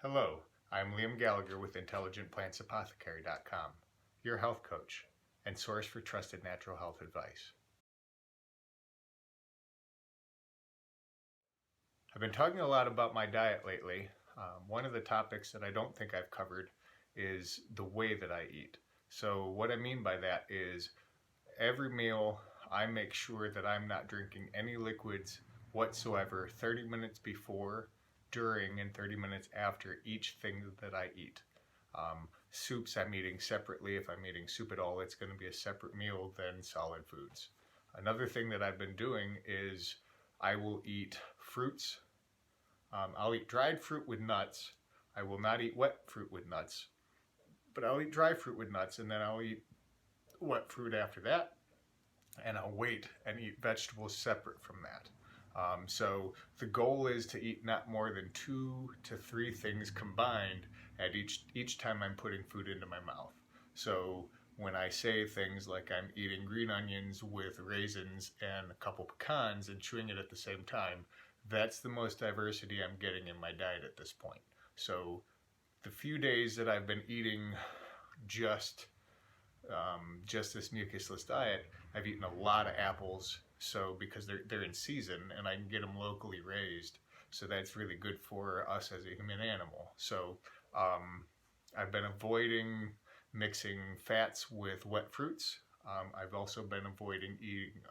Hello, I'm Liam Gallagher with IntelligentPlantsApothecary.com, your health coach and source for trusted natural health advice. I've been talking a lot about my diet lately. One of the topics that I don't think I've covered is the way that I eat. So what I mean by that is every meal I make sure that I'm not drinking any liquids whatsoever 30 minutes before, during, and 30 minutes after each thing that I eat. Soups I'm eating separately. If I'm eating soup at all, it's going to be a separate meal than solid foods. Another thing that I've been doing is I will eat fruits. I'll eat dried fruit with nuts. I will not eat wet fruit with nuts, but I'll eat dry fruit with nuts, and then I'll eat wet fruit after that, and I'll wait and eat vegetables separate from that. So the goal is to eat not more than 2 to 3 things combined at each time I'm putting food into my mouth. So when I say things like I'm eating green onions with raisins and a couple pecans and chewing it at the same time, that's the most diversity I'm getting in my diet at this point. So the few days that I've been eating just this mucusless diet, I've eaten a lot of apples. So because they're in season and I can get them locally raised, so that's really good for us as a human animal. So I've been avoiding mixing fats with wet fruits. I've also been avoiding eating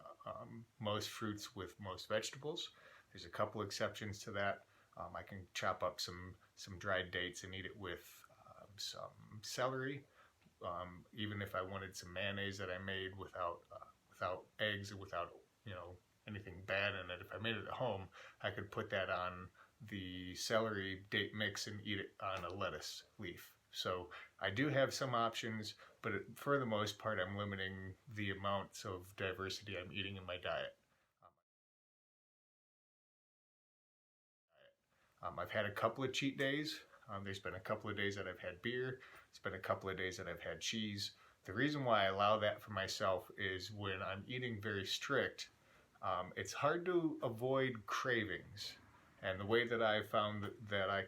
most fruits with most vegetables. There's a couple exceptions to that. I can chop up some dried dates and eat it with some celery. Even if I wanted some mayonnaise that I made without eggs or without anything bad in it, if I made it at home, I could put that on the celery date mix and eat it on a lettuce leaf. So I do have some options, but for the most part, I'm limiting the amounts of diversity I'm eating in my diet. I've had a couple of cheat days. There's been a couple of days that I've had beer. It's been a couple of days that I've had cheese. The reason why I allow that for myself is when I'm eating very strict, it's hard to avoid cravings. And the way that I found that I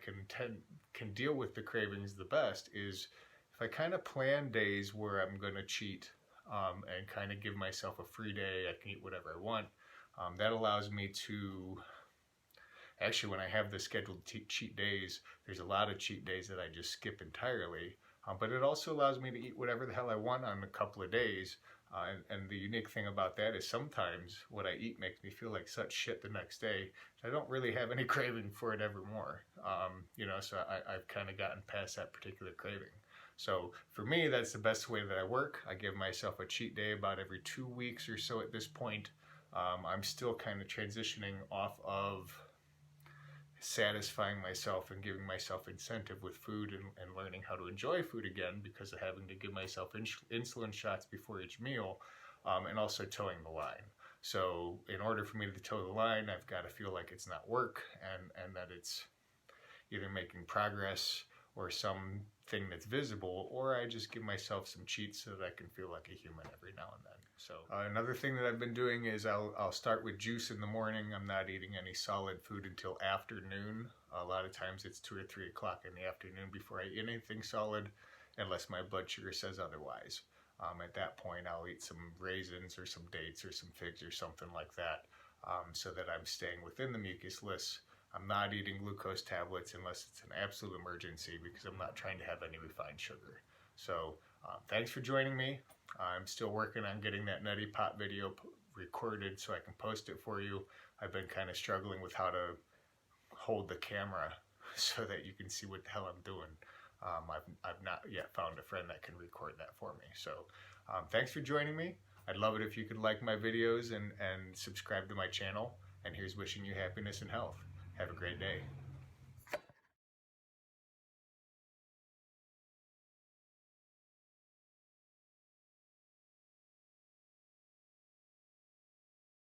can deal with the cravings the best is if I kind of plan days where I'm going to cheat and kind of give myself a free day. I can eat whatever I want. That allows me to... Actually, when I have the scheduled cheat days, there's a lot of cheat days that I just skip entirely. But it also allows me to eat whatever the hell I want on a couple of days. And the unique thing about that is sometimes what I eat makes me feel like such shit the next day. I don't really have any craving for it evermore. So I've kind of gotten past that particular craving. So for me, that's the best way that I work. I give myself a cheat day about every 2 weeks or so at this point. I'm still kind of transitioning off of satisfying myself and giving myself incentive with food and learning how to enjoy food again because of having to give myself insulin shots before each meal, and also towing the line. So in order for me to toe the line, I've got to feel like it's not work and that it's either making progress or something that's visible, or I just give myself some cheats so that I can feel like a human every now and then. So another thing that I've been doing is I'll start with juice in the morning. I'm not eating any solid food until afternoon. A lot of times it's 2 or 3 o'clock in the afternoon before I eat anything solid, unless my blood sugar says otherwise. At that point, I'll eat some raisins or some dates or some figs or something like that, so that I'm staying within the mucusless. I'm not eating glucose tablets unless it's an absolute emergency because I'm not trying to have any refined sugar. So thanks for joining me. I'm still working on getting that nutty pot video recorded so I can post it for you. I've been kind of struggling with how to hold the camera so that you can see what the hell I'm doing. I've not yet found a friend that can record that for me. So thanks for joining me. I'd love it if you could like my videos and subscribe to my channel. And here's wishing you happiness and health. Have a great day.